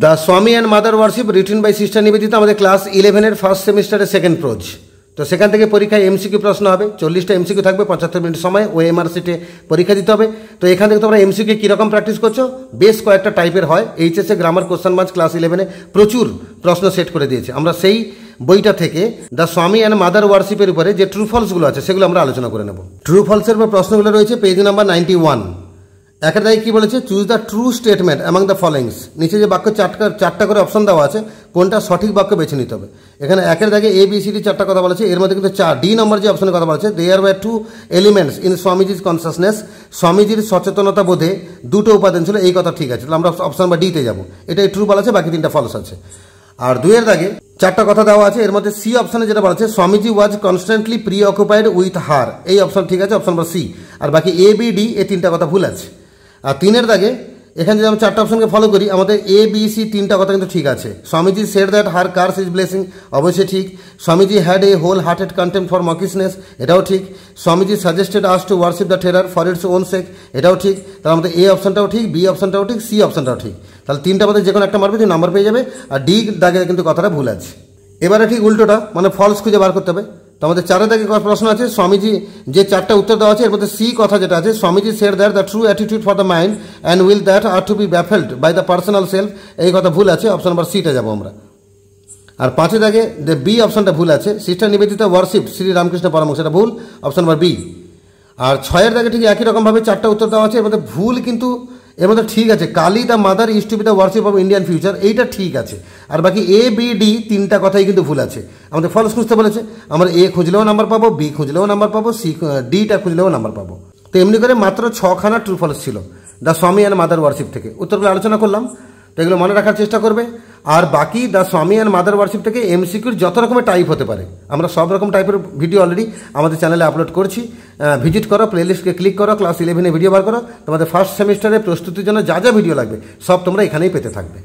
The Swami and mother worship written by sister Nivedita আমাদের class 11-এর first সেমিস্টারের সেকেন্ড প্রোজ। তো সেখান থেকে পরীক্ষায় এমসিকিউ প্রশ্ন হবে, 40টা এমসিকিউ থাকবে, 75 মিনিট সময় ওএমআর সিটে পরীক্ষা দিতে হবে। তো এখান থেকে তোমরা এমসিকিউ কীরকম প্র্যাকটিস করছো, বেশ কয়েকটা টাইপের হয়। HSA grammar question bunch class 11-এ প্রচুর প্রশ্ন সেট করে দিয়েছে। আমরা সেই বইটা থেকে দ্য স্বামী অ্যান্ড মাদার ওয়ার্শিপের উপরে যে ট্রু ফলসগুলো আছে সেগুলো আমরা আলোচনা করে নেব। ট্রু ফলসের উপর প্রশ্নগুলো রয়েছে পেজ নাম্বার 91। একের দাগে কী বলেছে, choose the true statement among the followings. নিচে যে বাক্য চারটা করে অপশন দেওয়া আছে, কোনটা সঠিক বাক্য বেছে নিতে হবে। এখানে একের দাগে ABCD চারটা কথা বলেছে, এর মধ্যে কিন্তু ডি নম্বর যে অপশনের কথা বলেছে, দেয়ার ওয়্যার টু এলিমেন্টস ইন স্বামীজির কনসাসনেস। স্বামীজির সচেতনতা বোধে দুটো উপাদান ছিল, এই কথা ঠিক আছে। তাহলে আমরা অপশন নাম্বার ডিতে যাবো, এটাই ট্রু বলা আছে, বাকি তিনটা ফলস আছে। আর দুইয়ের দাগে চারটা কথা দেওয়া আছে, এর মধ্যে সি অপশনে যেটা বলা আছে, Swamiji was constantly preoccupied with her, এই অপশন ঠিক আছে, অপশন নাম্বার সি। আর বাকি ABD এই তিনটা কথা ভুল আছে। আর তিনের দাগে এখানে যদি আমরা চারটা অপশনকে ফলো করি, আমাদের ABC তিনটা কথা কিন্তু ঠিক আছে। Swamiji said that her curse is blessing, অবশ্যই ঠিক। Swamiji had a wholehearted contempt for mawkishness, এটাও ঠিক। Swamiji suggested us to worship the terror for its own sake, এটাও ঠিক। তাহলে আমাদের A অপশনটাও ঠিক, B অপশনটাও ঠিক, সি অপশনটাও ঠিক। তাহলে তিনটা মধ্যে যে কোনো একটা মারবে, তুমি নাম্বার পেয়ে যাবে। আর ডি দাগে কিন্তু কথাটা ভুল আছে। এবারে ঠিক উল্টোটা, মানে ফলস খুঁজে বার করতে হবে। তো আমাদের চারের দাগে প্রশ্ন আছে, স্বামীজি যে চারটা উত্তর দেওয়া আছে এর মধ্যে সি কথা যেটা আছে, Swamiji said that the true attitude for the mind and will that are to be baffled by the personal self, এই কথা ভুল আছে, অপশন নাম্বার সিটা যাবো আমরা। আর পাঁচের দাগে যে বি অপশনটা ভুল আছে, সিস্টার নিবেদিতা ওয়ার্শিপ শ্রী রামকৃষ্ণ পরমহংস, এটা ভুল, অপশন নাম্বার বি। আর ছয়ের দাগে ঠিক একই রকমভাবে চারটা উত্তর দেওয়া আছে, এর মধ্যে ভুল কিন্তু এর মধ্যে ঠিক আছে, Kali the mother is to be the worship of Indian future, এইটা ঠিক আছে। আর বাকি ABD তিনটা কথাই কিন্তু ভুল আছে। আমাদের ফলস খুঁজতে বলেছে, আমরা A খুঁজলেও নাম্বার পাবো, B খুঁজলেও নাম্বার পাবো, ডিটা খুঁজলেও নাম্বার পাবো। তো এমনি করে মাত্র 6খানা ট্রু ফলস ছিল the Swami and mother worship থেকে। উত্তরগুলো আলোচনা করলাম, তো এগুলো মনে রাখার চেষ্টা করবে। আর বাকি the Swami and mother worship থেকে MCQর যত রকমের টাইপ হতে পারে, আমরা সব রকম টাইপের ভিডিও অলরেডি আমাদের চ্যানেলে আপলোড করছি। ভিজিট করো, প্লেলিস্টকে ক্লিক করো, ক্লাস 11-এ ভিডিও বার করো। তোমাদের ফার্স্ট সেমিস্টারের প্রস্তুতির জন্য যা যা ভিডিও লাগবে সব তোমরা এখানেই পেতে থাকবে।